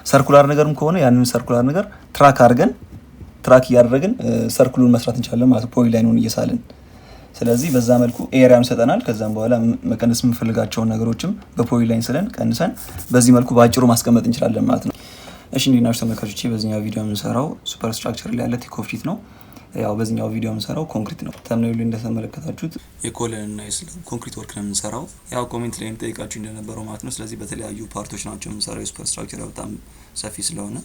ሰርኩላር ነገርም ከሆነ ያንን ሰርኩላር ነገር ትራክ እያደረግን ሰርክሉን መስራት እንችላለን ማለት ነው፣ ፖሊላይኑን እየሳልን። ስለዚህ በዛ መልኩ ኤሪያም ሰጠናል። ከዛም በኋላ መቀነስ የምንፈልጋቸውን ነገሮችም በፖሊላይን ስለን ቀንሰን በዚህ መልኩ በአጭሩ ማስቀመጥ እንችላለን ማለት ነው። እሺ እንዴት ናችሁ ተመልካቾቼ? በዚህኛው ቪዲዮ የምንሰራው ሱፐር ስትራክቸር ላይ ያለ ቴክኦፍ ሺት ነው። ያው በዚህኛው ቪዲዮ የምንሰራው ኮንክሪት ነው። ተምኔሉ ላይ እንደተመለከታችሁት የኮለን እና የስላብ ኮንክሪት ወርክ ነው የምንሰራው። ያው ኮሜንት ላይ ጠይቃችሁ እንደነበረው ማለት ነው። ስለዚህ በተለያዩ ፓርቶች ናቸው የምንሰራው። የሱፐር ስትራክቸር በጣም ሰፊ ስለሆነ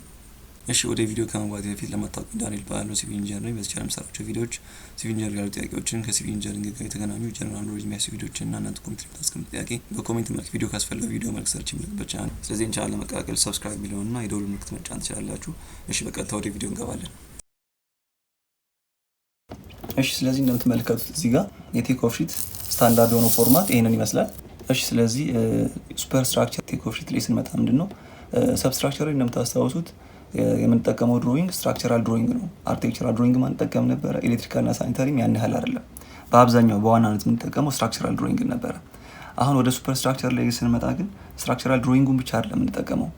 እሺ ወደ ቪዲዮ ከመግባቴ በፊት ለማታውቁ ዳንኤል ባለው ሲቪል ኢንጂነር ነኝ። በዚህ ቻናል የምሰራቸው ቪዲዮዎች ሲቪል ኢንጂነር ያሉ ጥያቄዎችን ከሲቪል ኢንጂነሪንግ ጋር የተገናኙ ጀነራል ኖሌጅ የሚያስቡ ቪዲዮዎችን እና እናንተ ኮሜንት ላይ ታስቀምጡ ጥያቄ በኮሜንት መልክ ቪዲዮ ካስፈለገ ቪዲዮ መልክ ሰርች የሚለቅበት ቻናል። ስለዚህ ቻናል ለመቀላቀል ሰብስክራይብ ሚሊዮንና የደወል ምልክት መጫን ትችላላችሁ። እሺ በቀጥታ ወደ ቪዲዮ እንገባለን። እሺ ስለዚህ እንደምትመለከቱት እዚህ ጋር የቴክኦፍ ሺት ስታንዳርድ የሆነው ፎርማት ይሄንን ይመስላል። እሺ ስለዚህ ሱፐር ስትራክቸር ቴክኦፍ ሺት ላይ ስንመጣ ምንድነው ሰብስትራክቸር ላይ እንደምታስታውሱት የምንጠቀመው ድሮይንግ ስትራክቸራል ድሮይንግ ነው። አርኪቴክቸራል ድሮይንግ ማንጠቀም ነበረ። ኤሌክትሪካልና ሳኒታሪም ያን ያህል አይደለም። በአብዛኛው በዋናነት የምንጠቀመው ስትራክቸራል ድሮይንግ ነበረ። አሁን ወደ ሱፐር ስትራክቸር ላይ ስንመጣ ግን ስትራክቸራል ድሮይንጉን ብቻ አይደለም የምንጠቀመው፣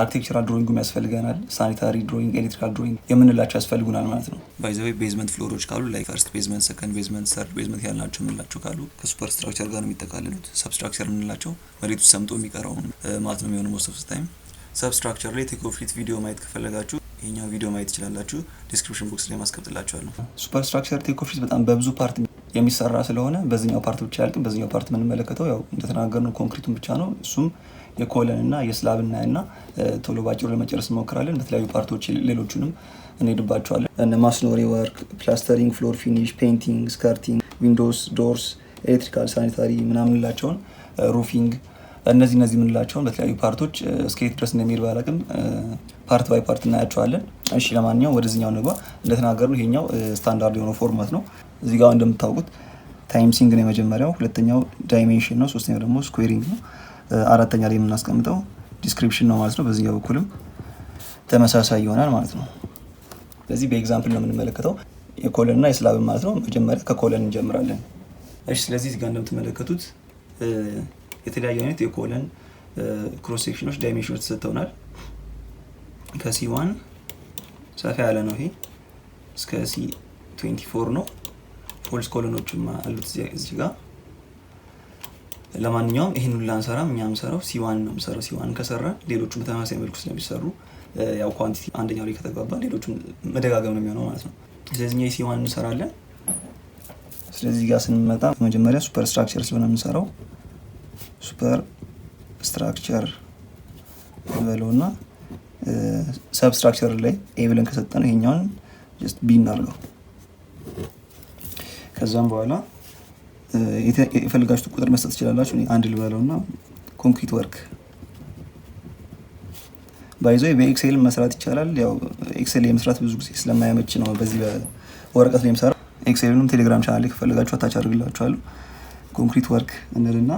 አርኪቴክቸራል ድሮይንጉም ያስፈልገናል። ሳኒታሪ ድሮይንግ፣ ኤሌክትሪካል ድሮይንግ የምንላቸው ያስፈልጉናል ማለት ነው። ባይ ዘ ዌይ ቤዝመንት ፍሎሮች ካሉ ላይ ፈርስት ቤዝመንት፣ ሰከንድ ቤዝመንት፣ ሰርድ ቤዝመንት ያልናቸው የምንላቸው ካሉ ከሱፐር ስትራክቸር ጋር ነው የሚጠቃልሉት። ሰብስትራክቸር የምንላቸው መሬቱ ሰምጦ የሚቀረው ማለት ነው የሚሆነው ሞስት ኦፍ ታይም። ሰብስትራክቸር ላይ ቴክኦፍ ሺት ቪዲዮ ማየት ከፈለጋችሁ ይሄኛው ቪዲዮ ማየት ትችላላችሁ። ዲስክሪፕሽን ቦክስ ላይ ማስቀምጥላችኋለሁ። ሱፐር ስትራክቸር ቴክኦፍ ሺት በጣም በብዙ ፓርት የሚሰራ ስለሆነ በዚህኛው ፓርት ብቻ ያልቅም። በዚህኛው ፓርት የምንመለከተው ያው እንደተናገርነው ኮንክሪቱን ብቻ ነው። እሱም የኮለን እና የስላብ እና ቶሎ ባጭሩ ለመጨረስ እንሞክራለን። በተለያዩ ፓርቶች ሌሎቹንም እንሄድባቸዋለን። እነ ማስኖሪ ወርክ፣ ፕላስተሪንግ፣ ፍሎር ፊኒሽ፣ ፔይንቲንግ፣ ስከርቲንግ፣ ዊንዶውስ፣ ዶርስ፣ ኤሌክትሪካል፣ ሳኒታሪ ምናምንላቸውን፣ ሩፊንግ እነዚህ የምንላቸውን በተለያዩ ፓርቶች እስከየት ድረስ እንደሚሄድ ባላቅም ፓርት ባይ ፓርት እናያቸዋለን። እሺ ለማንኛውም ወደዚህኛው ንግባ። እንደተናገርነው ይሄኛው ስታንዳርድ የሆነው ፎርማት ነው። እዚህ ጋር እንደምታውቁት ታይምሲንግ ነው የመጀመሪያው፣ ሁለተኛው ዳይሜንሽን ነው፣ ሶስተኛው ደግሞ ስኩዌሪንግ ነው፣ አራተኛ ላይ የምናስቀምጠው ዲስክሪፕሽን ነው ማለት ነው። በዚህኛው በኩልም ተመሳሳይ ይሆናል ማለት ነው። ስለዚህ በኤግዛምፕል ነው የምንመለከተው የኮለን እና የስላብን ማለት ነው። መጀመሪያ ከኮለን እንጀምራለን። እሺ ስለዚህ እዚህ ጋር እንደምትመለከቱት የተለያዩ አይነት የኮለን ክሮስ ሴክሽኖች ዳይሜንሽኖች ተሰጥተውናል። ከሲ1 ሰፋ ያለ ነው ይሄ እስከ ሲ24 ነው። ፎልስ ኮለኖችም አሉት እዚህ ጋር። ለማንኛውም ይሄን ሁሉ አንሰራም፣ እኛ የምሰራው ሲ1 ነው የምሰራው። ሲ1 ከሰራ ሌሎቹም በተመሳሳይ መልኩ ስለሚሰሩ ያው ኳንቲቲ አንደኛው ላይ ከተግባባ ሌሎቹም መደጋገም ነው የሚሆነው ማለት ነው። ስለዚህ እኛ ሲ1 እንሰራለን። ስለዚህ ጋር ስንመጣ መጀመሪያ ሱፐር ስትራክቸር ስለሆነ የምንሰራው ሱፐር ስትራክቸር በለውና ሰብስትራክቸር ላይ ኤ ብለን ከሰጠነው ይሄኛውን ጀስት ቢ እናድርገው። ከዛም በኋላ የፈልጋችሁት ቁጥር መስጠት ትችላላችሁ። አንድ ልበለውና ኮንክሪት ወርክ ባይዞ በኤክሴል መስራት ይቻላል። ያው ኤክሴል የመስራት ብዙ ጊዜ ስለማያመች ነው በዚህ በወረቀት ላይ የምሰራው። ኤክሴልንም ቴሌግራም ቻናል ላይ ከፈልጋችሁ አታች አድርግላችኋለሁ። ኮንክሪት ወርክ እንልና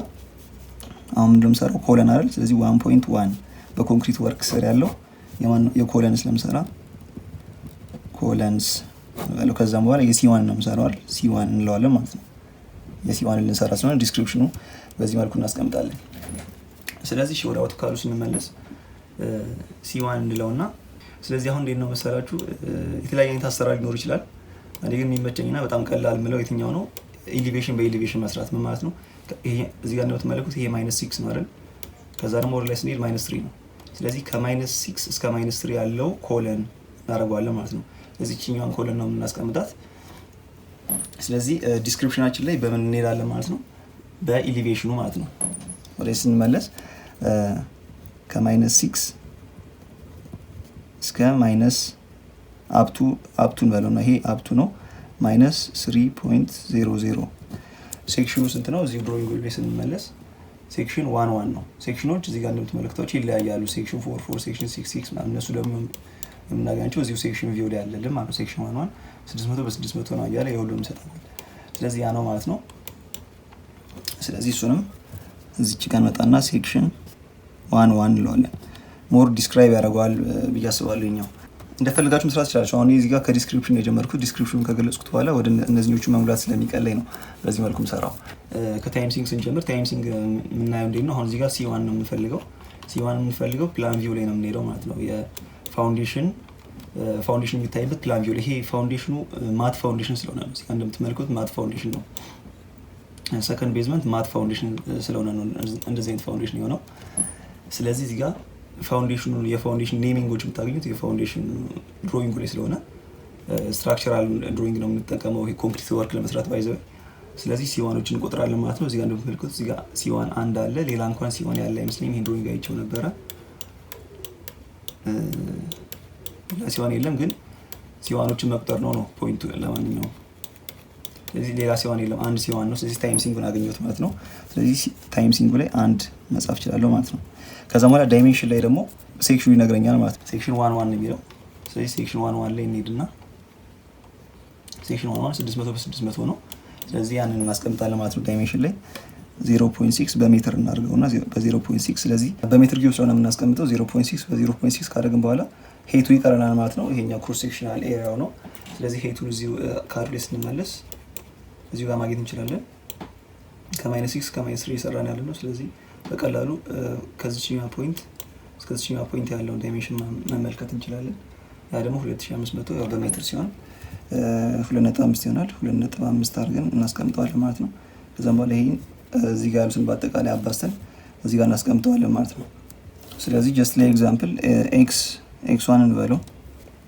አሁን እንደምሰራው ኮለን አይደል? ስለዚህ 1.1 በኮንክሪት ወርክ ስር ያለው የኮለን ስለምሰራ ኮለንስ ነው። ከዛም በኋላ የሲ1 ነው የምሰራው አይደል? C1 እንለዋለን ማለት ነው። የሲ1 ልንሰራ ስለሆነ ዲስክሪፕሽኑ በዚህ መልኩ እናስቀምጣለን። ስለዚህ ወደ አውቶካዱ ስንመለስ C1 እንለውና ስለዚህ አሁን እንዴት ነው መሰላችሁ የተለያየ አይነት አሰራር ሊኖር ይችላል። እኔ ግን የሚመቸኝና በጣም ቀላል ምለው የትኛው ነው ኤሊቬሽን በኤሊቬሽን መስራት ምን ማለት ነው? ይሄ እዚህ ጋር እንደምትመለከቱት ይሄ -6 ነው አይደል? ከዛ ደግሞ ወደ ላይ ስንሄድ -3 ነው። ስለዚህ ከ-6 እስከ -3 ያለው ኮለን እናደርገዋለን ማለት ነው። ስለዚህ እቺኛውን ኮለን ነው የምናስቀምጣት። ስለዚህ ዲስክሪፕሽናችን ላይ በምን እንሄዳለን ማለት ነው? በኤሊቬሽኑ ማለት ነው። ወደዚህ ስንመለስ ከ-6 እስከ አፕቱን በለውና ይሄ አፕቱ ነው -3.00 ሴክሽኑ ስንት ነው? እዚህ ድሮይንግ ላይ ስንመለስ ሴክሽን 1 ነው። ሴክሽኖች እዚህ ጋር እንደምትመለከቷቸው ይለያያሉ። ሴክሽን 4 ሴክሽን 6 ማለት እነሱ ደግሞ የምናገኛቸው እዚሁ ሴክሽን ቪው ላይ ያለልን ማለት ነው። ሴክሽን 1 600 በ600 ነው እያለ የሁሉም ይሰጣል። ስለዚህ ያ ነው ማለት ነው። ስለዚህ እሱንም እዚች ጋር መጣና ሴክሽን 1 እንለዋለን። ሞር ዲስክራይብ ያደርገዋል ብዬ አስባለሁ። እኛው እንደፈልጋችሁ መስራት ይችላል። አሁን እዚህ ጋር ከዲስክሪፕሽን የጀመርኩት ዲስክሪፕሽኑን ከገለጽኩት በኋላ ወደ እነዚህኞቹ መሙላት ስለሚቀለኝ ነው በዚህ መልኩም ሰራው። ከታይምሲንግ ስንጀምር ታይምሲንግ የምናየው እንዴት ነው? አሁን እዚህ ጋር C1 ነው የምንፈልገው። C1 የምንፈልገው ፕላን ቪው ላይ ነው የምንሄደው ማለት ነው። የፋውንዴሽን የሚታይበት ፕላን ቪው ላይ። ይሄ ፋውንዴሽኑ ማት ፋውንዴሽን ስለሆነ ነው። እዚህ ጋር እንደምትመለከቱት ማት ፋውንዴሽን ነው። ሰከንድ ቤዝመንት ማት ፋውንዴሽን ስለሆነ ነው እንደዚህ አይነት ፋውንዴሽን የሆነው። ስለዚህ እዚህ ጋር የፋውንዴሽን ኔሚንጎች የምታገኙት የፋውንዴሽን ድሮይንግ ላይ ስለሆነ ስትራክቸራል ድሮይንግ ነው የምንጠቀመው ይሄ ኮንክሪት ወርክ ለመስራት ባይዘው። ስለዚህ ሲዋኖችን እንቆጥራለን ማለት ነው። እዚህ ጋር እንደምትመለከቱት እዚህ ጋር ሲዋን አንድ አለ። ሌላ እንኳን ሲዋን ያለ አይመስለኝም። ይሄን ድሮይንግ አይቼው ነበረ። ሲዋን የለም፣ ግን ሲዋኖችን መቁጠር ነው ፖይንቱ። ለማንኛውም ስለዚህ ሌላ ሲዋን የለም፣ አንድ ሲዋን ነው። ስለዚህ ታይም ሲንጉን አገኘሁት ማለት ነው። ስለዚህ ታይም ሲንጉ ላይ አንድ መጻፍ እችላለሁ ማለት ነው። ከዛ በኋላ ዳይሜንሽን ላይ ደግሞ ሴክሽኑ ይነግረኛል ማለት ነው። ሴክሽን 1 ነው የሚለው። ስለዚህ ሴክሽን 1 ላይ እንሄድና ሴክሽን 1 600 በ600 ነው። ስለዚህ ያንን እናስቀምጣለን ማለት ነው። ዳይሜንሽን ላይ 0.6 በሜትር እናድርገውና በ0.6 ስለዚህ በሜትር ጊዜ ስለሆነ የምናስቀምጠው 0.6 በ0.6 ካደረግን በኋላ ሄቱ ይቀረናል ማለት ነው። ይሄኛው ክሮስ ሴክሽናል ኤሪያው ነው። ስለዚህ ሄቱን እዚሁ ካርድ ላይ ስንመለስ እዚሁ ጋር ማግኘት እንችላለን። ከ-6 ከ-3 እየሰራን ያለ ነው። ስለዚህ በቀላሉ ከዚህኛው ፖይንት እስከዚህኛው ፖይንት ያለውን ዳይሜንሽን መመልከት እንችላለን። ያ ደግሞ 2500 ያው በሜትር ሲሆን 2.5 ይሆናል። 2.5 አድርገን እናስቀምጠዋለን ማለት ነው። ከዛም በኋላ ይሄን እዚህ ጋር ያሉትን በአጠቃላይ አባስተን እዚህ ጋር እናስቀምጠዋለን ማለት ነው። ስለዚህ ጀስት ላይ ኤግዛምፕል x1 እንበለው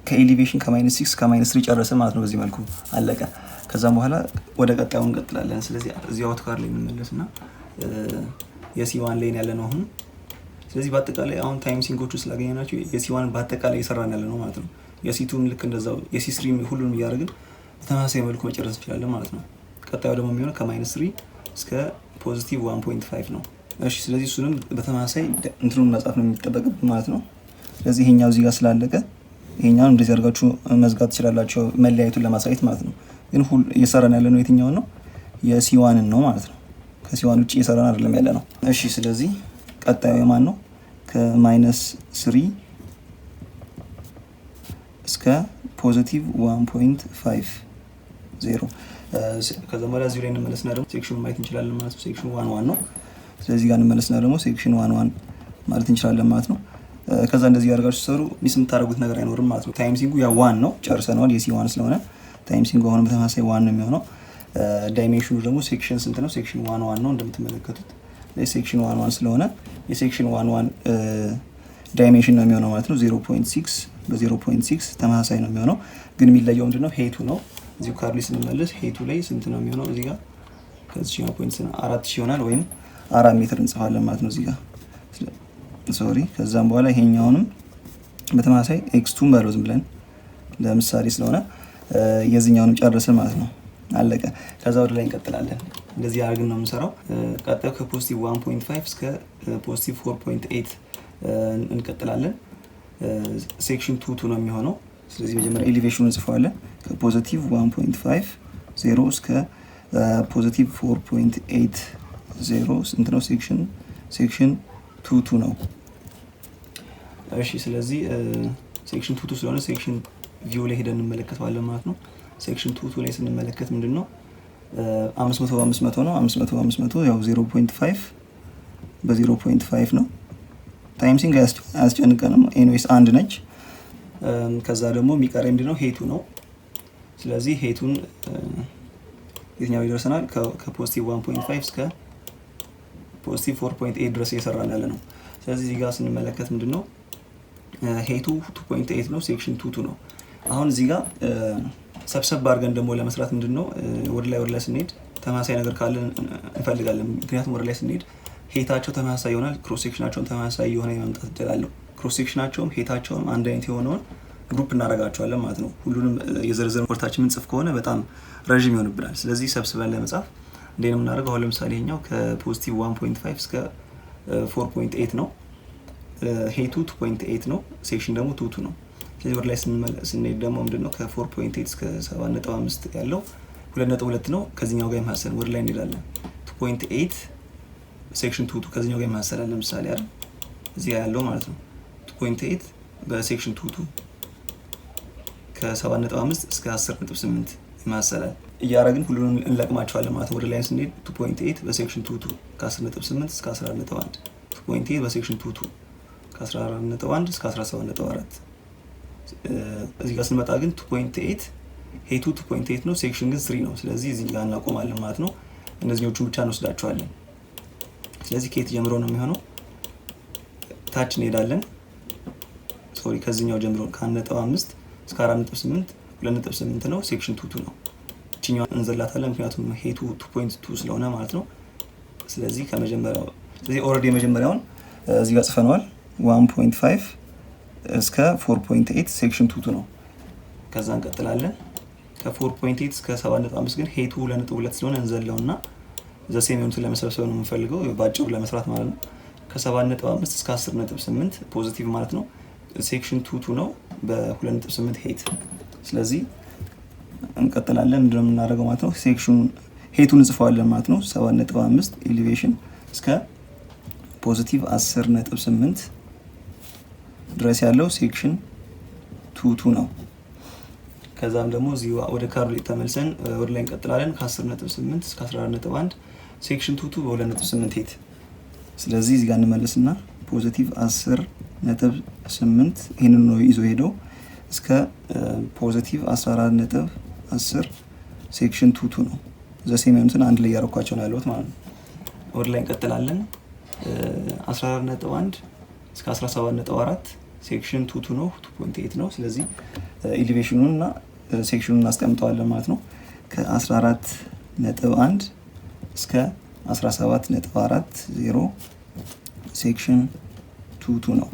ከኤሊቬሽን ከ-6 ከ-3 ጨረሰ ማለት ነው። በዚህ መልኩ አለቀ። ከዛም በኋላ ወደ ቀጣዩ እንቀጥላለን። ስለዚህ እዚህ አውትካር ላይ እንመለስና የሲ1 ላይ ያለ ነው አሁን። ስለዚህ በአጠቃላይ አሁን ታይም ሲንኮቹ ስላገኘናቸው የሲ1 በአጠቃላይ እየሰራን ያለ ነው ማለት ነው። የሲ2ም ልክ እንደዛው የሲ3 ሁሉንም እያደረግን በተመሳሳይ መልኩ መጨረስ እንችላለን ማለት ነው። ቀጣዩ ደግሞ የሚሆነው ከ-3 እስከ ፖዚቲቭ 1.5 ነው። እሺ ስለዚህ እሱንም በተመሳሳይ እንትኑን መጻፍ ነው የሚጠበቅብን ማለት ነው። ስለዚህ ይሄኛው እዚህ ጋር ስላለቀ ይሄኛውን እንደዚህ አድርጋችሁ መዝጋት ትችላላችሁ መለያየቱን ለማሳየት ማለት ነው። ግን እየሰራን ያለ ነው የትኛውን ነው? የሲ1ን ነው ማለት ነው። ከሲ1 ውጭ እየሰራን አይደለም ያለ ነው። እሺ ስለዚህ ቀጣዩ የማን ነው? ከ-3 እስከ ፖዚቲቭ 1.50 ከዛ በኋላ እዚሁ ላይ እንመለስና ደግሞ ሴክሽኑን ማየት እንችላለን ማለት ነው። ሴክሽኑ 1 ነው። ስለዚህ ጋር እንመለስና ደግሞ ሴክሽን 1 ማለት እንችላለን ማለት ነው። ከዛ እንደዚህ ያደርጋችሁ ሲሰሩ ሚስ የምታደርጉት ነገር አይኖርም ማለት ነው። ታይም ሲንጉ ያ 1 ነው ጨርሰናል። የሲ1 ስለሆነ ታይም ሲንጉ አሁንም በተመሳሳይ 1 ነው የሚሆነው። ዳይሜንሽኑ ደግሞ ሴክሽን ስንት ነው? ሴክሽን 1 ነው እንደምትመለከቱት። ሴክሽን 1 ስለሆነ የሴክሽን 1 ዳይሜንሽን ነው የሚሆነው ማለት ነው። 0.6 በ0.6 ተመሳሳይ ነው የሚሆነው። ግን የሚለየው ምንድነው? ሄቱ ነው። እዚሁ ካርሊ ስንመለስ ሄቱ ላይ ስንት ነው የሚሆነው? እዚህ ጋር ከዚህኛው ፖይንት 4000 ይሆናል ወይም 4 ሜትር እንጽፋለን ማለት ነው እዚህ ጋር ሶሪ። ከዛም በኋላ ይሄኛውንም በተመሳሳይ ኤክስ2 ባለው ዝም ብለን ለምሳሌ ስለሆነ የዚህኛውንም ጨረስን ማለት ነው። አለቀ። ከዛ ወደ ላይ እንቀጥላለን። እንደዚህ አድርገን ነው የምንሰራው። ቀጣዩ ከፖዚቲቭ 1.5 እስከ ፖዚቲቭ 4.8 እንቀጥላለን። ሴክሽን 2 ነው የሚሆነው። ስለዚህ መጀመሪያ ኤሊቬሽኑን እንጽፈዋለን። ከፖዚቲቭ 1.5 0 እስከ ፖዚቲቭ 4.80 ስንት ነው? ሴክሽን 2 ነው። እሺ ስለዚህ ሴክሽን 2 ስለሆነ ሴክሽን ቪው ላይ ሄደን እንመለከተዋለን ማለት ነው። ሴክሽን 2 ላይ ስንመለከት ምንድነው 500 በ500 ነው። 500 በ500 ያው 0.5 በ0.5 ነው። ታይም ሲንግ አያስጨንቀንም። ኤኒዌይስ አንድ ነች። ከዛ ደግሞ የሚቀረው ምንድነው? ሄቱ ነው። ስለዚህ ሄቱን የትኛው ይደርሰናል? ከፖዚቲቭ 1.5 እስከ ፖዚቲቭ 4.8 ድረስ እየሰራን ያለ ነው። ስለዚህ እዚህ ጋር ስንመለከት ምንድነው ሄቱ 2.8 ነው። ሴክሽን 2 ነው። አሁን እዚህ ጋር ሰብሰብ አድርገን ደግሞ ለመስራት ምንድነው ወደ ላይ ስንሄድ ተመሳሳይ ነገር ካለ እንፈልጋለን። ምክንያቱም ወደ ላይ ስንሄድ ሄታቸው ተመሳሳይ ይሆናል። ክሮስ ሴክሽናቸውን ተመሳሳይ የሆነ የማምጣት እድል አለው። ክሮስ ሴክሽናቸውም ሄታቸውም አንድ አይነት የሆነውን ግሩፕ እናደርጋቸዋለን ማለት ነው። ሁሉንም የዘርዘር ወርታችን ምንጽፍ ከሆነ በጣም ረዥም ይሆንብናል። ስለዚህ ሰብስበን ለመጻፍ እንዴት ነው የምናደርገው? አሁን ለምሳሌ ይሄኛው ከፖዚቲቭ 1.5 እስከ 4.8 ነው። ሄቱ 2.8 ነው። ሴክሽን ደግሞ 2 ነው። ስለዚህ ወደ ላይ ስንሄድ ደግሞ ምንድነው ከ4.8 እስከ 7.5 ያለው 2.2 ነው። ከዚህኛው ጋር ይመሳሰላል። ወደ ላይ እንሄዳለን። 2.8 ሴክሽን 2 ከዚህኛው ጋር ይመሳሰላል። ለምሳሌ አይደል እዚህ ያለው ማለት ነው 2.8 በሴክሽን 2 ከ7.5 እስከ 10.8 ይመሳሰላል። እያደረግን ሁሉንም እንለቅማቸዋለን ማለት ነው። ወደ ላይ ስንሄድ 2.8 በሴክሽን 2 ከ10.8 እስከ 11.1 2.8 በሴክሽን 2 ከ14.1 እስከ 17.4 እዚህ ጋር ስንመጣ ግን 2.8 ሄቱ 2.8 ነው፣ ሴክሽን ግን 3 ነው። ስለዚህ እዚህ ጋር እናቆማለን ማለት ነው። እነዚህኞቹን ብቻ እንወስዳቸዋለን። ስለዚህ ከየት ጀምሮ ነው የሚሆነው? ታች እንሄዳለን። ሶሪ ከዚህኛው ጀምሮ ከ1.5 እስከ 4.8 2.8 ነው፣ ሴክሽን 2 ነው። እቺኛው እንዘላታለን ምክንያቱም ሄቱ 2.2 ስለሆነ ማለት ነው። ስለዚህ ከመጀመሪያው ኦልሬዲ የመጀመሪያውን እዚህ ጋር ጽፈነዋል። 1.5 እስከ 4.8 ሴክሽን 2 ነው። ከዛ እንቀጥላለን። ከ4.8 እስከ 7.5 ግን ሄቱ 2.2 ስለሆነ እንዘለውና ዘሴም የሆኑትን ለመሰብሰብ ነው የምንፈልገው ባጭሩ ለመስራት ማለት ነው። ከ7.5 እስከ 10.8 ፖዚቲቭ ማለት ነው፣ ሴክሽን 2 ነው በ2.8 ሄት። ስለዚህ እንቀጥላለን። ምንድነው የምናደርገው ማለት ነው? ሴክሽኑ ሄቱን እንጽፈዋለን ማለት ነው። 7.5 ኤሊቬሽን እስከ ፖዚቲቭ 10.8 ድረስ ያለው ሴክሽን 2 ነው። ከዛም ደግሞ እዚህ ወደ ካርዱ ተመልሰን ወደ ላይ እንቀጥላለን። ከ10.8 እስከ 14.1 ሴክሽን 2 በ2.8 ሄት። ስለዚህ እዚህ ጋር እንመለስና ፖዚቲቭ 10.8 ይሄንን ነው ይዞ ሄደው እስከ ፖዚቲቭ 14.10 ሴክሽን 2 ነው። ዘሴም የሆኑትን አንድ ላይ ያረኳቸው ነው ያለሁት ማለት ነው። ወደ ላይ እንቀጥላለን። 14.1 እስከ 17.4 ሴክሽን 2 ነው፣ 2.8 ነው። ስለዚህ ኤሊቬሽኑን እና ሴክሽኑን እናስቀምጠዋለን ማለት ነው። ከ14.1 እስከ 17.40 ሴክሽን 2 ነው።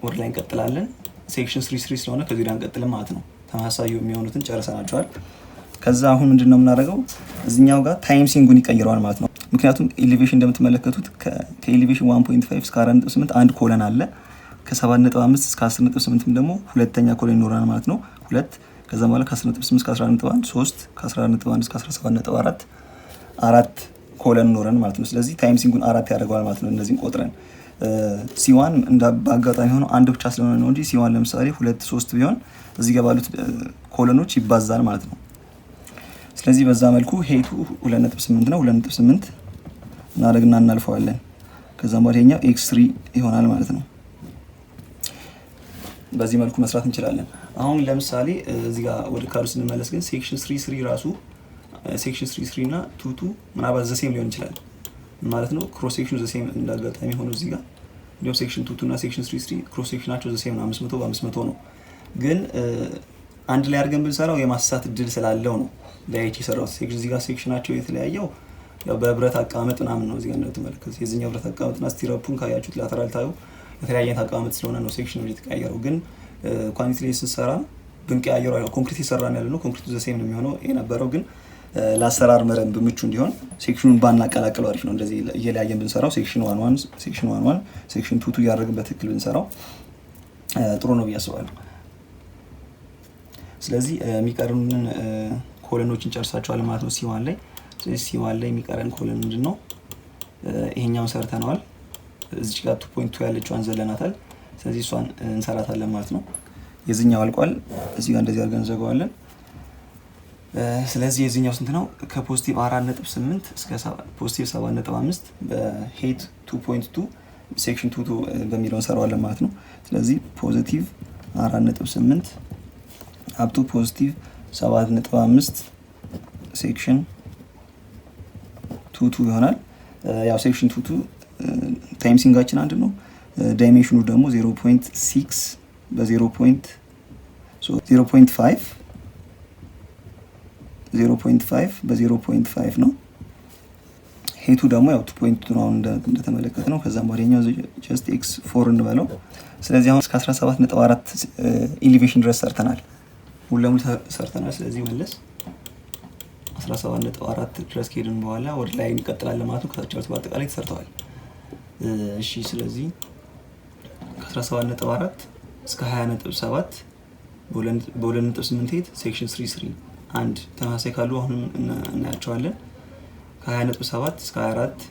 ወደ ላይ እንቀጥላለን። ሴክሽን 3 ስለሆነ ከዚህ ላይ እንቀጥልም ማለት ነው። ተመሳሳይ የሚሆኑትን ጨርሰናቸዋል። ከዛ አሁን ምንድነው የምናደርገው? እዚህኛው ጋር ታይም ሲንጉን ይቀይረዋል ማለት ነው። ምክንያቱም ኤሊቬሽን እንደምትመለከቱት ከኤሊቬሽን 1.5 እስከ 4.8 አንድ ኮለን አለ። ከ7.5 እስከ 10.8 ደግሞ ሁለተኛ ኮለን ይኖራል ማለት ነው። ሁለት ከዛ በኋላ ከ10.8 እስከ 11.1 3 ከ11.1 እስከ 17.4 አራት ኮለን ኖረን ማለት ነው። ስለዚህ ታይም ሲንጉን 4 ያደርገዋል ማለት ነው። እነዚህን ቆጥረን ሲዋን እንደ በአጋጣሚ ሆኖ አንድ ብቻ ስለሆነ ነው እንጂ ሲዋን ለምሳሌ 2 3 ቢሆን እዚህ ጋር ባሉት ኮለኖች ይባዛል ማለት ነው። ስለዚህ በዛ መልኩ ሄቱ 2.8 ነው። 2.8 እናደርግና እናልፈዋለን። ከዛም በኋላ ይሄኛው x3 ይሆናል ማለት ነው። በዚህ መልኩ መስራት እንችላለን። አሁን ለምሳሌ እዚህ ጋር ወደ ካርዱ ስንመለስ ግን ሴክሽን 3 ራሱ ሴክሽን 3 እና 2 ምናልባት ዘሴም ሊሆን ይችላል ማለት ነው። ክሮስ ሴክሽኑ ዘሴም እንዳጋጣሚ ሆኖ እዚህ ጋር እንዲሁም ሴክሽን 2 እና ሴክሽን 3 ክሮስ ሴክሽናቸው ዘሴም ነው፣ 500 በ500 ነው። ግን አንድ ላይ አድርገን ብንሰራው የማሳት እድል ስላለው ነው ለአይቲ ሰራው። ሴክሽን እዚህ ጋር ሴክሽናቸው የተለያየው ያው በብረት አቀማመጥ ምናምን ነው። እዚህ ጋር እንደምትመለከቱት የዚህኛው ብረት አቀማመጥና ስቲረፑን ካያችሁት ላተራል ታዩ የተለያየ አቀማመጥ ስለሆነ ነው ሴክሽኑ የተቀያየረው። ግን ኳንቲቲ ላይ ስንሰራ ብንቀያየረው ያው ኮንክሪት ይሰራን ያለ ነው። ኮንክሪቱ ዘሴም ነው የሚሆነው የነበረው። ግን ለአሰራር መረብ ምቹ እንዲሆን ሴክሽኑን ባናቀላቅለው አሪፍ ነው። እንደዚህ እየለያየን ብንሰራው ሴክሽን 1 ሴክሽን 1 ሴክሽን 2 እያደረግን በትክክል ብንሰራው ጥሩ ነው ብዬ አስባለሁ። ስለዚህ የሚቀርኑን ኮለኖችን ጨርሳቸዋል ማለት ነው ሲዋን ላይ። ስለዚህ ሲዋን ላይ የሚቀረን ኮለን ምንድን ነው? ይሄኛውን ሰርተነዋል። እዚህ ጋር 2.2 ያለችዋን ዘለናታል። ስለዚህ እሷን እንሰራታለን ማለት ነው። የዚህኛው አልቋል። እዚህ ጋር እንደዚህ አድርገን እንዘጋዋለን። ስለዚህ የዚህኛው ስንት ነው? ከፖዚቲቭ 4.8 እስከ ፖዚቲቭ 7.5 በሄት 2.2 ሴክሽን 2 በሚለው እንሰራዋለን ማለት ነው። ስለዚህ ፖዚቲቭ 4.8 አፕቱ ፖዚቲቭ 7.5 ሴክሽን 2 ይሆናል። ያው ሴክሽን 2 ታይም ሲንጋችን አንድ ነው። ዳይሜንሽኑ ደግሞ 0.6 በ0.5 በ0.5 ነው። ሄቱ ደግሞ ያው 2.2 ነው እንደተመለከተ ነው። ከዛም በኋላኛው ጀስት x4 እንበለው። ስለዚህ አሁን እስከ 17.4 ኤሊቬሽን ድረስ ሰርተናል፣ ሙሉ ለሙሉ ሰርተናል። ስለዚህ መለስ 17.4 ድረስ ከሄድን በኋላ ወደ ላይ እንቀጥላለን ማለት ነው። ከታች ያሉት በአጠቃላይ ተሰርተዋል። እሺ ስለዚህ ከ17.4 እስከ 20.7 በ2.8 ሄት ሴክሽን 3 አንድ ተመሳሳይ ካሉ አሁንም እናያቸዋለን። ከ20.7 እስከ 24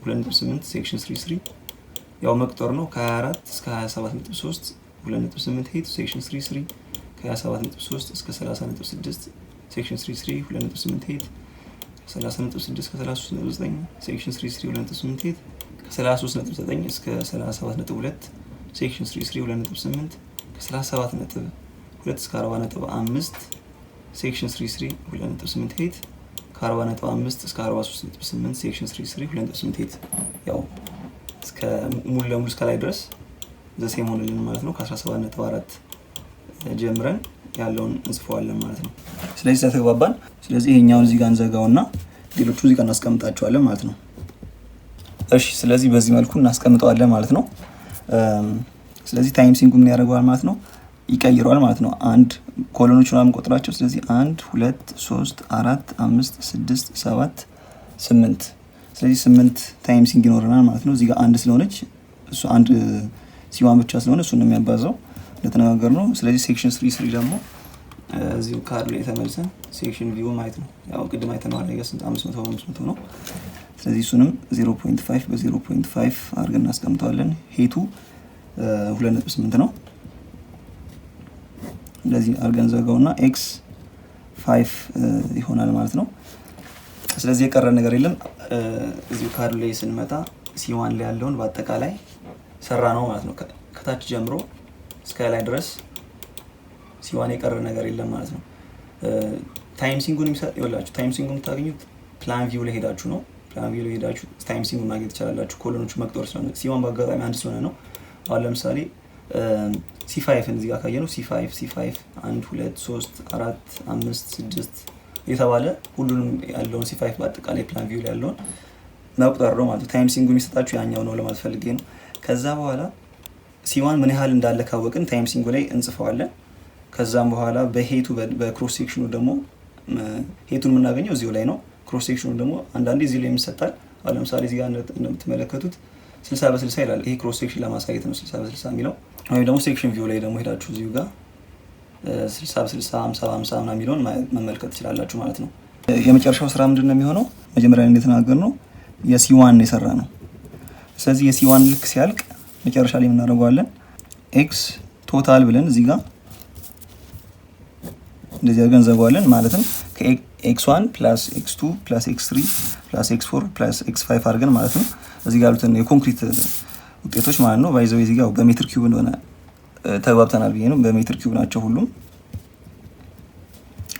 2.8 ሴክሽን 3 ያው መቅጠር ነው። ከ24 እስከ 27.3 2.8 ሄት ሴክሽን 3 ከ27.3 እስከ 30.6 ሴክሽን 3 2.8 ሄት 30.6 ከ33.9 ሴክሽን 3 2.8 ሄት ከ33.9 እስከ 37.2 ሴክሽን 3 2.8 ከ37.2 እስከ 40.5 ሴክሽን 3 2.8 ሄት ከ40.5 እስከ 43.8 ሴክሽን 3 2.8 ሄት ያው እስከ ሙሉ ለሙሉ እስከ ላይ ድረስ ዘሴም ሆነልን ማለት ነው። ከ17.4 ጀምረን ያለውን እንጽፈዋለን ማለት ነው። ስለዚህ ተግባባን። ስለዚህ ይሄኛውን እዚህ ጋር እንዘጋውና ሌሎቹ እዚህ ጋር እናስቀምጣቸዋለን ማለት ነው። እሺ ስለዚህ በዚህ መልኩ እናስቀምጠዋለን ማለት ነው። ስለዚህ ታይም ሲንኩ ምን ያደርገዋል ማለት ነው? ይቀይረዋል ማለት ነው። አንድ ኮሎኖቹ ምናምን ቆጥራቸው። ስለዚህ 1 2 3 4 5 6 7 8 ስለዚህ 8 ታይም ሲንክ ይኖረናል ማለት ነው። እዚህ ጋር አንድ ስለሆነች እሱ አንድ ሲዋን ብቻ ስለሆነ እሱን ነው የሚያባዛው እንደተነጋገር ነው። ስለዚህ ሴክሽን 3 ደግሞ እዚሁ ካርድ ላይ ተመልሰን ሴክሽን ቪው ማለት ነው። ያው ቅድም አይተነዋል ነገር 500 ነው። ስለዚህ እሱንም 0.5 በ0.5 አድርገን እናስቀምጠዋለን። ሄቱ 2.8 ነው። እንደዚህ አድርገን ዘጋውና ኤክስ 5 ይሆናል ማለት ነው። ስለዚህ የቀረ ነገር የለም። እዚሁ ካርድ ላይ ስንመጣ ሲዋን ላይ ያለውን በአጠቃላይ ሰራ ነው ማለት ነው። ከታች ጀምሮ እስከ ላይ ድረስ ሲዋን የቀረ ነገር የለም ማለት ነው። ታይም ሲንጉን ይወላችሁ ታይም ሲንጉን የምታገኙት ፕላን ቪው ላይ ሄዳችሁ ነው። ፕላን ቪው ላይ ሄዳችሁ ታይም ሲንጉን ማግኘት ትችላላችሁ። ኮሎኖቹ መቅጠር ስለሆነ ሲዋን በአጋጣሚ አንድ ስለሆነ ነው። አሁን ለምሳሌ C5 እዚህ ጋር ካየነው C5 1 2 3 4 5 6 የተባለ ሁሉንም ያለውን C5 በአጠቃላይ ፕላን ቪው ላይ ያለውን መቁጠር ነው ማለት ነው። ታይም ሲንጉ የሚሰጣችሁ ያኛው ነው ለማለት ፈልጌ ነው። ከዛ በኋላ ሲዋን ምን ያህል እንዳለ ካወቅን ታይም ሲንጉ ላይ እንጽፈዋለን። ከዛም በኋላ በሄቱ በክሮስ ሴክሽኑ ደግሞ ሄቱን የምናገኘው እዚሁ ላይ ነው። ክሮስ ሴክሽኑ ደግሞ አንዳንዴ እዚህ ላይ የሚሰጣል። አሁን ለምሳሌ እዚህ ጋር እንደምትመለከቱት 60 በ60 ይላል። ይሄ ክሮስ ሴክሽን ለማሳየት ነው 60 በ60 የሚለው። ወይም ደግሞ ሴክሽን ቪው ላይ ደግሞ ሄዳችሁ እዚሁ ጋር 60 በ60 50 በ50 ምናምን የሚለውን መመልከት ትችላላችሁ ማለት ነው። የመጨረሻው ስራ ምንድን ነው የሚሆነው? መጀመሪያ ላይ እንደተናገርነው የሲ1 የሰራ ነው። ስለዚህ የሲ1 ልክ ሲያልቅ መጨረሻ ላይ የምናደርገዋለን ኤክስ ቶታል ብለን እዚህ ጋር እንደዚህ አድርገን ዘጋዋለን። ማለትም ከኤክስ1 ፕላስ ኤክስ2 ፕላስ ኤክስ3 ፕላስ ኤክስ4 ፕላስ ኤክስ5 አድርገን ማለት ነው እዚህ ጋር ያሉትን የኮንክሪት ውጤቶች ማለት ነው። ባይዘው እዚህ ጋር በሜትር ኪዩብ እንደሆነ ተግባብተናል ብዬ ነው። በሜትር ኪዩብ ናቸው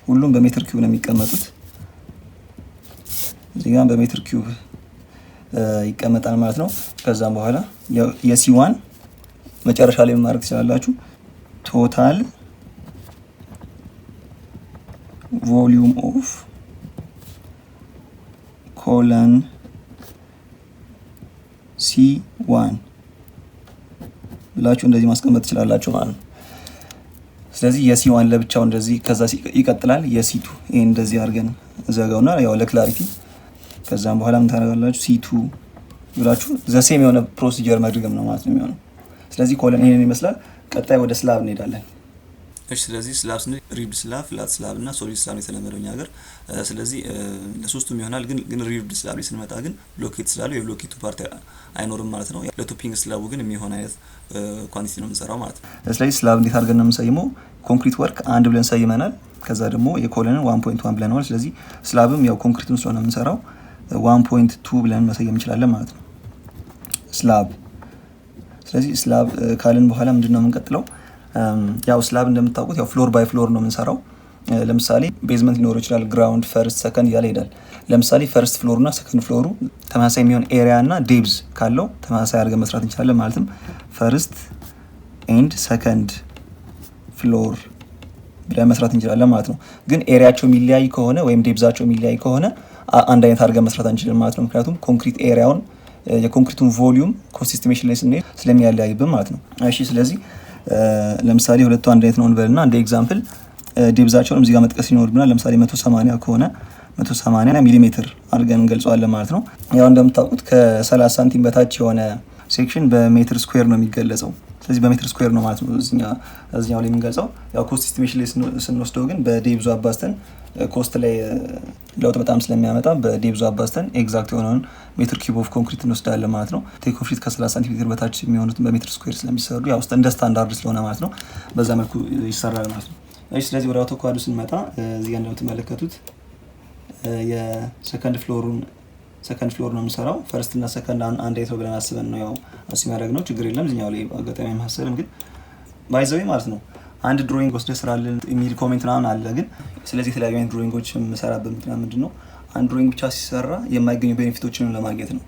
ሁሉም በሜትር ኪዩብ ነው የሚቀመጡት። እዚህ ጋር በሜትር ኪዩብ ይቀመጣል ማለት ነው። ከዛም በኋላ የሲ1 መጨረሻ ላይ ማድረግ ትችላላችሁ ቶታል ቮሊዩም ኦፍ ኮለን C1 ብላችሁ እንደዚህ ማስቀመጥ ትችላላችሁ ማለት ነው። ስለዚህ የC1 ለብቻው እንደዚህ ከዛ ይቀጥላል። የC2 ይሄን እንደዚህ አድርገን ዘጋውና ያው ለክላሪቲ ከዛም በኋላ ምን ታደርጋላችሁ C2 ብላችሁ ዘሴም የሆነ ፕሮሲጀር ማድረግም ነው ማለት ነው የሚሆነው። ስለዚህ ኮለን ይሄንን ይመስላል። ቀጣይ ወደ ስላብ እንሄዳለን። እሺ ስለዚህ ስላብ ስንል ሪብድ ስላብ፣ ፍላት ስላብ እና ሶሊድ ስላብ የተለመደው እኛ ሀገር። ስለዚህ ለሶስቱም ይሆናል። ግን ሪብድ ስላብ ስንመጣ ግን ብሎኬት ስላለው የብሎኬቱ ፓርት አይኖርም ማለት ነው። ለቶፒንግ ስላቡ ግን የሚሆን አይነት ኳንቲቲ ነው የምንሰራው ማለት ነው። ስለዚህ ስላብ እንዴት አድርገን ነው የምንሰይመው? ኮንክሪት ወርክ አንድ ብለን ሰይመናል። ከዛ ደግሞ የኮለንን 1.1 ብለናል። ስለዚህ ስላብም ያው ኮንክሪቱን ስለሆነ የምንሰራው 1.2 ብለን መሰየም እንችላለን ማለት ነው ስላብ። ስለዚህ ስላብ ካልን በኋላ ምንድነው የምንቀጥለው? ያው ስላብ እንደምታውቁት ያው ፍሎር ባይ ፍሎር ነው የምንሰራው። ለምሳሌ ቤዝመንት ሊኖር ይችላል፣ ግራውንድ፣ ፈርስት፣ ሰከንድ እያለ ይሄዳል። ለምሳሌ ፈርስት ፍሎር እና ሰከንድ ፍሎሩ ተመሳሳይ የሚሆን ኤሪያ እና ዴብዝ ካለው ተመሳሳይ አድርገን መስራት እንችላለን። ማለትም ፈርስት ኤንድ ሰከንድ ፍሎር ብለን መስራት እንችላለን ማለት ነው። ግን ኤሪያቸው የሚለያይ ከሆነ ወይም ዴብዛቸው የሚለያይ ከሆነ አንድ አይነት አድርገን መስራት አንችልም ማለት ነው። ምክንያቱም ኮንክሪት ኤሪያውን የኮንክሪቱን ቮሊዩም ኮስት ኤስቲሜሽን ላይ ስንሄድ ስለሚያለያይብን ማለት ነው። እሺ ስለዚህ ለምሳሌ ሁለቱ አንድ አይነት ነው እንበልና እንደ ኤግዛምፕል ዴብዛቸውን እዚህ ጋር መጥቀስ ይኖርብናል። ለምሳሌ 180 ከሆነ 180 ሚሊ ሜትር አድርገን እንገልጸዋለን ማለት ነው። ያው እንደምታውቁት ከ30 ሳንቲም በታች የሆነ ሴክሽን በሜትር ስኩዌር ነው የሚገለጸው። ስለዚህ በሜትር ስኩዌር ነው ማለት ነው እዚህኛው ላይ የምንገልጸው። ያው ኮስት ኤስቲሜሽን ላይ ስንወስደው ግን በዴብዙ አባዝተን ኮስት ላይ ለውጥ በጣም ስለሚያመጣ በዴብዙ አባዝተን ኤግዛክት የሆነውን ሜትር ኪዩብ ኦፍ ኮንክሪት እንወስዳለን ማለት ነው። ቴክ ኦፍ ሺት ከ30 ሳንቲሜትር በታች የሚሆኑትን በሜትር ስኩዌር ስለሚሰሩ ያው እንደ ስታንዳርድ ስለሆነ ማለት ነው በዛ መልኩ ይሰራል ማለት ነው። እሺ ስለዚህ ወደ አውቶካዱ ስንመጣ እዚህ ጋር እንደምትመለከቱት የሰከንድ ፍሎር ነው የምንሰራው። ፈርስት እና ሰከንድ አንድ አይቶ ብለን አስበን ነው ያው አስም ያደረግነው። ችግር የለም እዚኛው ላይ አጋጣሚ ማሰብም ግን ባይዘው ማለት ነው። አንድ ድሮይንግ ወስደህ ስራልን የሚል ኮሜንት ምናምን አለ። ግን ስለዚህ የተለያዩ አይነት ድሮይንጎች የምሰራበት ምክንያት ምንድን ነው? አንድ ድሮይንግ ብቻ ሲሰራ የማይገኙ ቤኔፊቶችንም ለማግኘት ነው።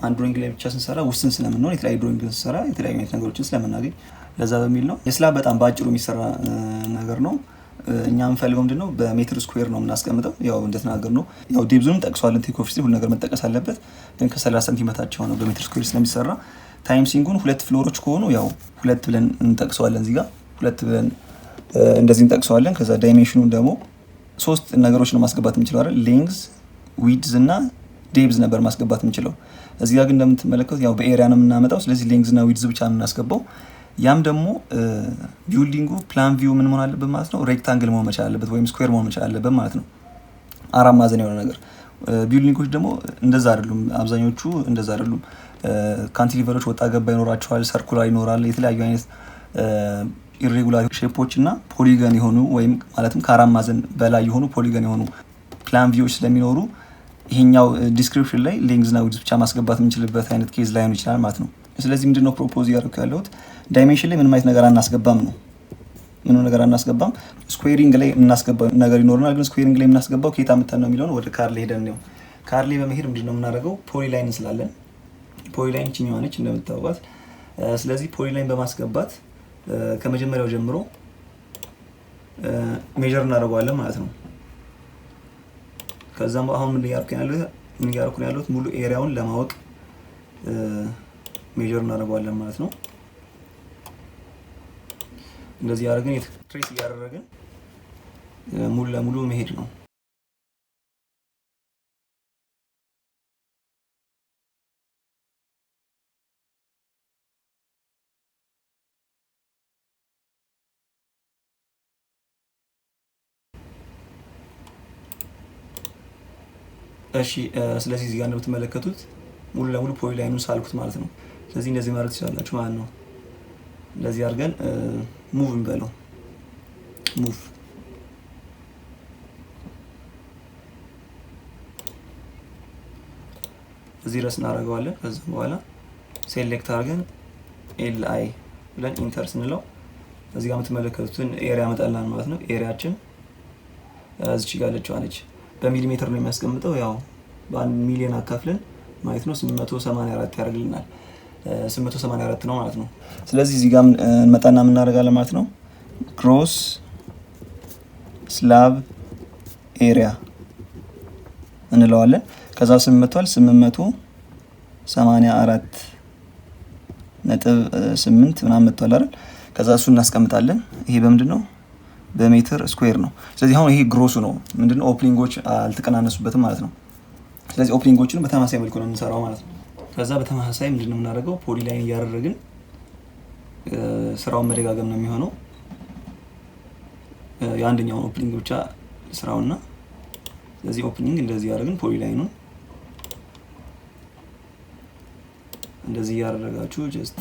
አንድ ድሮይንግ ላይ ብቻ ስንሰራ ውስን ስለምንሆን የተለያዩ ድሮይንግ ስንሰራ የተለያዩ አይነት ነገሮችን ስለምናገኝ ለዛ በሚል ነው። የስላብ በጣም በአጭሩ የሚሰራ ነገር ነው። እኛ የምንፈልገው ምንድን ነው? በሜትር ስኩዌር ነው የምናስቀምጠው። ያው እንደተናገር ነው ያው ዴብዙንም ጠቅሷለን። ቴክ ኦፍ ሁሉ ነገር መጠቀስ አለበት። ግን ከ30 ሰንቲሜትራቸው ነው በሜትር ስኩዌር ስለሚሰራ። ታይምሲንጉን 2 ፍሎሮች ከሆኑ ያው 2 ብለን እንጠቅሰዋለን። እዚህ ጋር 2 ብለን እንደዚህ እንጠቅሰዋለን። ከዛ ዳይሜንሽኑን ደግሞ 3 ነገሮች ነው ማስገባት የምንችለው አይደል? ሌንግዝ፣ ዊድዝ እና ዴብዝ ነበር ማስገባት የምንችለው። እዚህ ጋር ግን እንደምትመለከቱት ያው በኤሪያ ነው የምናመጣው። ስለዚህ ሌንግዝ እና ዊድዝ ብቻ ነው የምናስገባው። ያም ደግሞ ቢልዲንጉ ፕላን ቪው ምን መሆን አለበት ማለት ነው? ሬክታንግል መሆን መቻል አለበት ወይም ስኩዌር መሆን መቻል አለበት ማለት ነው። 4 ማዕዘን የሆነ ነገር። ቢልዲንጎች ደግሞ እንደዛ አይደሉም። አብዛኞቹ እንደዛ አይደሉም። ካንቲሊቨሮች ወጣ ገባ ይኖራቸዋል፣ ሰርኩላር ይኖራል። የተለያዩ አይነት ኢሬጉላር ሼፖች እና ፖሊገን የሆኑ ወይም ማለትም ከ4 ማዕዘን በላይ የሆኑ ፖሊገን የሆኑ ፕላን ቪዎች ስለሚኖሩ ይሄኛው ዲስክሪፕሽን ላይ ሌንግዝ እና ዊድዝ ብቻ ማስገባት የምንችልበት አይነት ኬዝ ላይሆን ይችላል ማለት ነው። ስለዚህ ምንድነው ፕሮፖዝ እያደረኩ ያለሁት? ዳይሜንሽን ላይ ምንም አይነት ነገር አናስገባም ነው። ምንም ነገር አናስገባም። ስኩዌሪንግ ላይ የምናስገባው ነገር ይኖርናል። ግን ስኩዌሪንግ ላይ የምናስገባው ከየት አምጥተን ነው የሚለውን ወደ ካር ላይ ሄደን ነው። ካር ላይ በመሄድ ምንድነው የምናደርገው? ፖሊላይን እንስላለን። ፖሊላይን ችኛዋ ነች እንደምታውቋት። ስለዚህ ፖሊላይን በማስገባት ከመጀመሪያው ጀምሮ ሜጀር እናደርገዋለን ማለት ነው። ከዛም አሁን ምን እያደረኩ ነው ያለሁት? ሙሉ ኤሪያውን ለማወቅ ሜጀር እናደርገዋለን ማለት ነው። እንደዚህ ያደርገን ትሬስ እያደረግን ሙሉ ለሙሉ መሄድ ነው። እሺ ስለዚህ እዚህ ጋር እንደምትመለከቱት ሙሉ ለሙሉ ፖሊላይኑን ሳልኩት ማለት ነው። ስለዚህ እንደዚህ ማድረግ ትችላላችሁ ማለት ነው። እንደዚህ አድርገን ሙቭ እንበለው። ሙቭ እዚህ ድረስ እናደርገዋለን። ከዛ በኋላ ሴሌክት አድርገን ኤልአይ ብለን ኢንተር ስንለው እዚህ ጋር የምትመለከቱትን ኤሪያ ያመጣልናል ማለት ነው። ኤሪያችን እዚች ጋር ያለችው ነች። በሚሊሜትር ነው የሚያስቀምጠው። ያው በ1 ሚሊዮን አካፍለን ማለት ነው 884 ያደርግልናል። 884 ነው ማለት ነው። ስለዚህ እዚህ ጋር እንመጣና የምናደርጋለን ማለት ነው። ግሮስ ስላብ ኤሪያ እንለዋለን። ከዛ 884.8 ምናምን መጥቷል አይደል? ከዛ እሱ እናስቀምጣለን። ይሄ በምንድን ነው? በሜትር ስኩዌር ነው። ስለዚህ አሁን ይሄ ግሮሱ ነው። ምንድነው? ኦፕኒንጎች አልተቀናነሱበትም ማለት ነው። ስለዚህ ኦፕኒንጎችን በተመሳሳይ መልኩ ነው የምንሰራው ማለት ነው። ከዛ በተመሳሳይ ምንድነው የምናደርገው? ፖሊላይን እያደረግን ስራውን መደጋገም ነው የሚሆነው። የአንደኛውን ኦፕኒንግ ብቻ ስራውና ስለዚህ ኦፕኒንግ እንደዚህ ያደርግን ፖሊላይኑን እንደዚህ ያደረጋችሁ ጀስት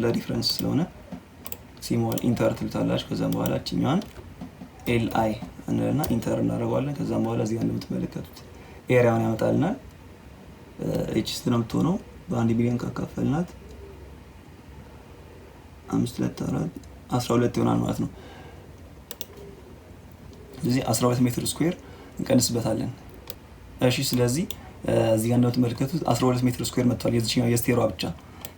ለዲፈረንስ ስለሆነ ሲሞል ኢንተር ትልታላችሁ። ከዛም በኋላ እኛን ኤልአይ እንልና ኢንተር እናደርገዋለን። ከዛም በኋላ እዚህ ጋር እንደምትመለከቱት ኤሪያውን ያመጣልናል። ኤች ስት ነው የምትሆነው በ1 ሚሊዮን ካካፈልናት 524 ይሆናል ማለት ነው። ስለዚህ 12 ሜትር ስኩዌር እንቀንስበታለን። እሺ ስለዚህ እዚህ ጋር እንደምትመለከቱት 12 ሜትር ስኩዌር መጥቷል የዚህኛው የስቴሯ ብቻ።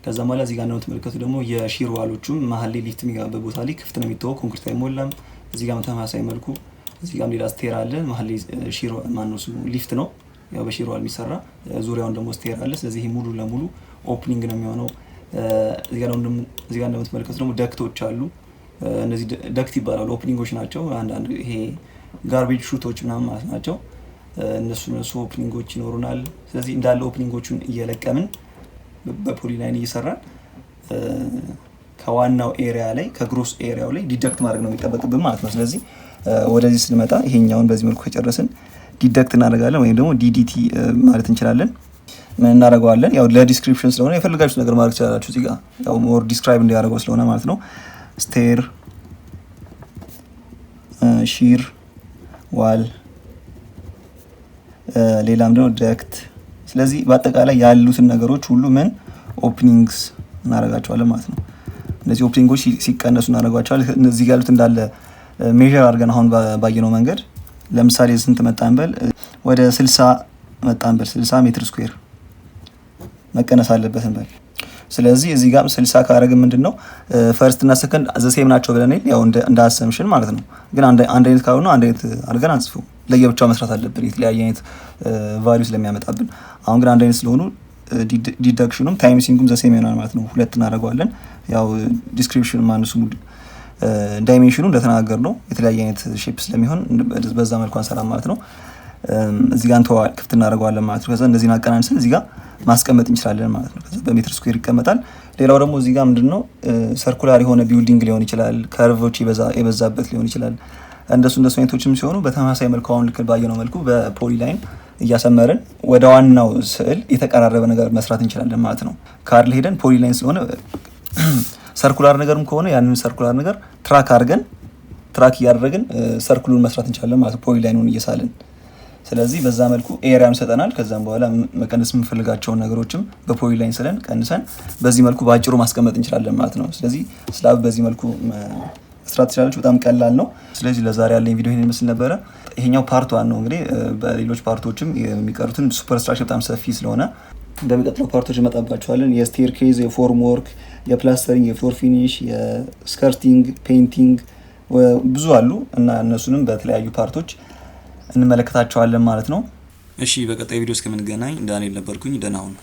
ከዛ በኋላ እዚህ ጋር እንደምትመለከቱት ደግሞ የሺር ዋሎቹም መሀል ላይ ሊፍት የሚገባበት ቦታ ላይ ክፍት ነው የሚተወው፣ ኮንክሪት አይሞላም። እዚህ ጋር ተመሳሳይ መልኩ እዚህ ጋር ሌላ ስቴር አለ። መሀል ላይ ሺር ማነው ሊፍት ነው ያው በሺር ዋል የሚሰራ ዙሪያውን ደግሞ ስቴር አለ። ስለዚህ ሙሉ ለሙሉ ኦፕኒንግ ነው የሚሆነው። እዚህ ጋር እንደምትመለከቱት ደግሞ ደክቶች አሉ። እነዚህ ደክት ይባላሉ፣ ኦፕኒንጎች ናቸው። አንዳንድ ይሄ ጋርቤጅ ሹቶች ምናምን ማለት ናቸው። እነሱ ኦፕኒንጎች ይኖሩናል። ስለዚህ እንዳለ ኦፕኒንጎቹን እየለቀምን በፖሊላይን እየሰራን ከዋናው ኤሪያ ላይ ከግሮስ ኤሪያው ላይ ዲደክት ማድረግ ነው የሚጠበቅብን ማለት ነው። ስለዚህ ወደዚህ ስንመጣ ይሄኛውን በዚህ መልኩ ከጨረስን ዲደክት እናደርጋለን ወይም ደግሞ ዲዲቲ ማለት እንችላለን። ምን እናደርገዋለን? ያው ለዲስክሪፕሽን ስለሆነ የፈልጋችሁት ነገር ማድረግ ትችላላችሁ። እዚህ ጋር ያው ሞር ዲስክራይብ እንዲያደርገው ስለሆነ ማለት ነው። ስቴር ሺር ዋል ሌላም ደግሞ ደክት። ስለዚህ በአጠቃላይ ያሉትን ነገሮች ሁሉ ምን ኦፕኒንግስ እናደርጋቸዋለን ማለት ነው። እነዚህ ኦፕኒንጎች ሲቀነሱ እናደርጋቸዋለን። እነዚህ ጋር ያሉት እንዳለ ሜዥር አድርገን አሁን ባየነው መንገድ ለምሳሌ ስንት መጣን በል ወደ 60 መጣን በል 60 ሜትር ስኩዌር መቀነስ አለበት እንበል። ስለዚህ እዚህ ጋር 60 ካረግን ምንድነው ፈርስት እና ሰከንድ ዘሴም ናቸው ብለን ያው እንደ አሰምሽን ማለት ነው። ግን አንድ አይነት ካልሆነ አንድ አይነት አድርገን አንጽፈው ለየብቻው መስራት አለብን የተለያየ አይነት ቫልዩ ስለሚያመጣብን። አሁን ግን አንድ አይነት ስለሆኑ ዲዳክሽኑም ታይሚንጉም ዘሴም ይሆናል ማለት ነው። ሁለት እናደርገዋለን። ያው ዲስክሪፕሽን ማንሱ ዳይሜንሽኑ እንደተናገር ነው የተለያየ አይነት ሼፕ ስለሚሆን በዛ መልኩ አንሰራ ማለት ነው። እዚህ ጋር እንተዋል ክፍት እናደርገዋለን ማለት ነው። ከዛ እንደዚህ አቀናንሰን እዚህ ጋር ማስቀመጥ እንችላለን ማለት ነው። ከዛ በሜትር ስኩዌር ይቀመጣል። ሌላው ደግሞ እዚህ ጋር ምንድነው ሰርኩላር የሆነ ቢልዲንግ ሊሆን ይችላል፣ ከርቮች የበዛበት ሊሆን ይችላል። እንደሱ አይነቶችም ሲሆኑ በተመሳሳይ መልኩ አሁን ልክ ባየነው መልኩ በፖሊ ላይን እያሰመርን ወደ ዋናው ስዕል የተቀራረበ ነገር መስራት እንችላለን ማለት ነው። ካርል ሄደን ፖሊ ላይን ስለሆነ ሰርኩላር ነገርም ከሆነ ያንን ሰርኩላር ነገር ትራክ እያደረግን ሰርኩሉን መስራት እንችላለን ማለት ነው፣ ፖሊ ላይኑን እየሳልን። ስለዚህ በዛ መልኩ ኤሪያም ሰጠናል። ከዛም በኋላ መቀነስ የምንፈልጋቸውን ነገሮችም በፖሊ ላይን ስለን ቀንሰን በዚህ መልኩ በአጭሩ ማስቀመጥ እንችላለን ማለት ነው። ስለዚህ ስላብ በዚህ መልኩ መስራት ትችላለች። በጣም ቀላል ነው። ስለዚህ ለዛሬ ያለኝ ቪዲዮ ይሄን ይመስል ነበረ። ይሄኛው ፓርት 1 ነው። እንግዲህ በሌሎች ፓርቶችም የሚቀሩትን ሱፐር ስትራክቸር በጣም ሰፊ ስለሆነ በሚቀጥለው ፓርቶች እንመጣባቸዋለን። የስቴርኬዝ፣ የፎርም ወርክ፣ የፕላስተሪንግ፣ የፍሎር ፊኒሽ፣ የስከርቲንግ፣ ፔይንቲንግ ብዙ አሉ እና እነሱንም በተለያዩ ፓርቶች እንመለከታቸዋለን ማለት ነው። እሺ በቀጣይ ቪዲዮ እስከምንገናኝ ዳንኤል ነበርኩኝ። ደህና ሁኑ።